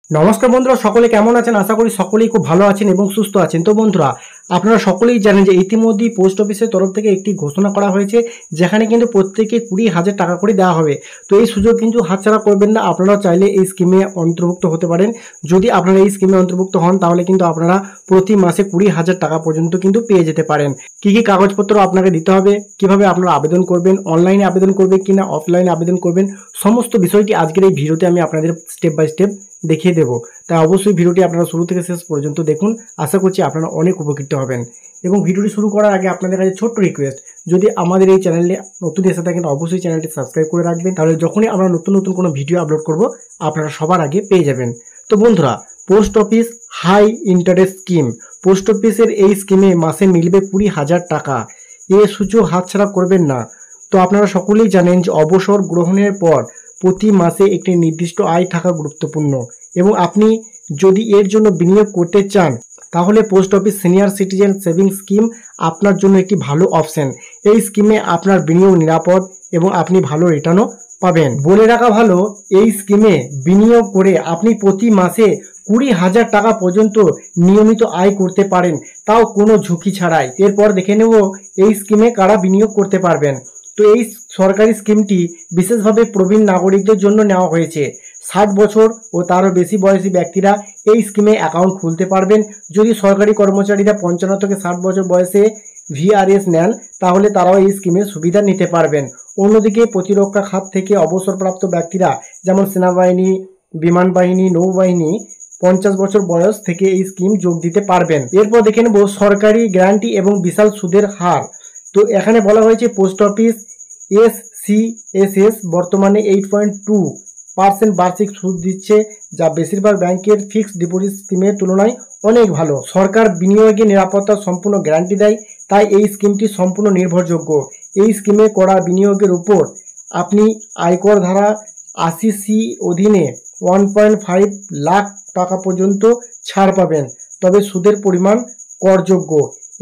নমস্কার বন্ধুরা, সকলে কেমন আছেন? আশা করি সকলেই খুব ভালো আছেন এবং সুস্থ আছেন। তো বন্ধুরা, আপনারা সকলেই জানেন যে ইতিমধ্যেই পোস্ট অফিসের তরফ থেকে একটি ঘোষণা করা হয়েছে, যেখানে কিন্তু প্রত্যেকে 20,000 টাকা করে দেওয়া হবে। তো এই সুযোগ কিন্তু হাতছাড়া করবেন না। আপনারা চাইলে এই স্কিমে অন্তর্ভুক্ত হতে পারেন। যদি আপনারা এই স্কিমে অন্তর্ভুক্ত হন, তাহলে কিন্তু আপনারা প্রতি মাসে 20,000 টাকা পর্যন্ত কিন্তু পেয়ে যেতে পারেন। কি কি কাগজপত্র আপনাকে দিতে হবে, কিভাবে আপনারা আবেদন করবেন, অনলাইনে আবেদন করবেন কিনা অফলাইনে আবেদন করবেন, সমস্ত বিষয়টি আজকের এই ভিডিওতে আমি আপনাদের স্টেপ বাই স্টেপ দেখিয়ে দেবো। তাই অবশ্যই ভিডিওটি আপনারা শুরু থেকে শেষ পর্যন্ত দেখুন। আশা করছি আপনারা অনেক উপকৃত হবেন। এবং ভিডিওটি শুরু করার আগে আপনাদের কাছে ছোট্ট রিকোয়েস্ট, যদি আমাদের এই চ্যানেলে নতুন এসে থাকেন অবশ্যই চ্যানেলটি সাবস্ক্রাইব করে রাখবেন, তাহলে যখনই আমরা নতুন নতুন কোনো ভিডিও আপলোড করব আপনারা সবার আগে পেয়ে যাবেন। তো বন্ধুরা, post office high interest scheme, post অফিসের এই স্কিমে মাসে মিলবে 20,000 টাকা। এ সুযোগ হাতছাড়া করবেন না। তো আপনারা সকলেই জানেন যে অবসর গ্রহণের পর প্রতি মাসে একটি নির্দিষ্ট আয় থাকা গুরুত্বপূর্ণ, এবং আপনি যদি এর জন্য বিনিয়োগ করতে চান, তাহলে post office senior citizen savings scheme আপনার জন্য একটি ভালো অপশন। এই স্কিমে আপনার বিনিয়োগ নিরাপদ এবং আপনি ভালো রিটার্নও পাবেন। বলে রাখা ভালো, এই স্কিমে বিনিয়োগ করে আপনি প্রতি মাসে 20,000 টাকা পর্যন্ত নিয়মিত আয় করতে পারেন, তাও কোনো ঝুঁকি ছাড়াই। এরপর দেখে নেব এই স্কিমে কারা বিনিয়োগ করতে পারবেন। তো এই সরকারি স্কিমটি বিশেষভাবে প্রবীণ নাগরিকদের জন্য নেওয়া হয়েছে। 60 বছর ও তারও বেশি বয়সী ব্যক্তিরা এই স্কিমে অ্যাকাউন্ট খুলতে পারবেন। যদি সরকারি কর্মচারীরা 55 থেকে 60 বছর বয়সে ভিআরএস নেন, তাহলে তারাও এই স্কিমের সুবিধা নিতে পারবেন। অন্যদিকে প্রতিরক্ষা খাত থেকে অবসরপ্রাপ্ত ব্যক্তিরা, যেমন সেনাবাহিনী, বিমান বাহিনী, নৌবাহিনী, 50 বছর বয়স থেকে এই স্কিম যোগ দিতে পারবেন। এরপর দেখে নেব সরকারি গ্যারান্টি এবং বিশাল সুদের হার। তো এখানে বলা হয়েছে পোস্ট অফিস এসসিএসএস বর্তমানে 8.2% বার্ষিক সুদ দিচ্ছে, যা বেশিরভাগ ব্যাংকের ফিক্সড ডিপোজিট স্কিমের তুলনায় অনেক ভালো। সরকার বিনিয়োগে নিরাপত্তার সম্পূর্ণ গ্যারান্টি দেয়, তাই এই স্কিমটি সম্পূর্ণ নির্ভরযোগ্য। এই স্কিমে করা বিনিয়োগের উপর আপনি আয়কর ধারা 80C অধীনে 1.5 লাখ টাকা পর্যন্ত ছাড় পাবেন, তবে সুদের পরিমাণ করযোগ্য।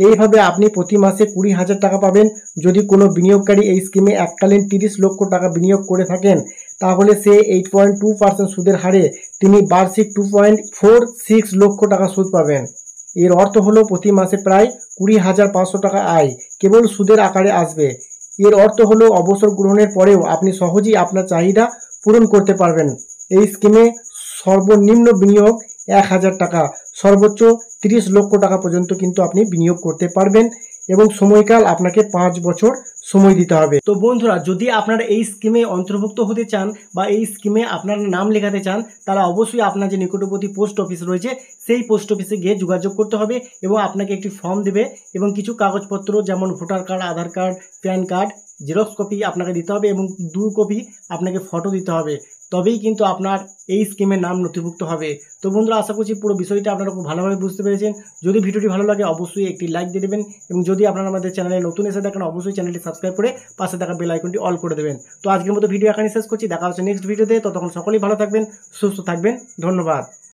এইভাবে আপনি প্রতি মাসে 20,000 টাকা পাবেন। যদি কোনো বিনিয়োগকারী এই স্কিমে এককালীন 30 লক্ষ টাকা বিনিয়োগ করে থাকেন, তাহলে সে 8.2% সুদের হারে তিনি বার্ষিক 2.46 লক্ষ টাকা সুদ পাবেন। এর অর্থ হলো প্রতি মাসে প্রায় 20,500 টাকা আয় কেবল সুদের আকারে আসবে। এর অর্থ হলো অবসর গ্রহণের পরেও আপনি সহজেই আপনার চাহিদা পূরণ করতে পারবেন। এই স্কিমে সর্বনিম্ন বিনিয়োগ 1,000 টাকা, সর্বোচ্চ 30 লক্ষ টাকা পর্যন্ত কিন্তু আপনি বিনিয়োগ করতে পারবেন, এবং সময়কাল আপনাকে 5 বছর সময় দিতে হবে। তো বন্ধুরা, যদি আপনারা এই স্কিমে অন্তর্ভুক্ত হতে চান বা এই স্কিমে আপনার নাম লেখাতে চান, তাহলে অবশ্যই আপনার যে নিকটবর্তী পোস্ট অফিস রয়েছে সেই পোস্ট অফিসে গিয়ে যোগাযোগ করতে হবে, এবং আপনাকে একটি ফর্ম দেবে এবং কিছু কাগজপত্র যেমন voter card, Aadhaar card, PAN card xerox copy আপনাকে দিতে হবে, এবং 2 কপি আপনাকে ফটো দিতে হবে। তবেই কিন্তু আপনার এই স্কিমের নাম নথিভুক্ত হবে। তো বন্ধুরা, আশা করছি পুরো বিষয়টা আপনারা খুব ভালোভাবে বুঝতে পেরেছেন। যদি ভিডিওটি ভালো লাগে অবশ্যই একটি লাইক দিয়ে দেবেন, এবং যদি আপনারা আমাদের চ্যানেলে নতুন এসে দেখেন অবশ্যই চ্যানেলটি সাবস্ক্রাইব করে পাশে থাকা বেল আইকনটি অল করে দেবেন। তো আজকের মতো ভিডিও এখানে শেষ করছি। দেখা হচ্ছে নেক্সট ভিডিওতে। ততক্ষণ সকলেই ভালো থাকবেন, সুস্থ থাকবেন। ধন্যবাদ।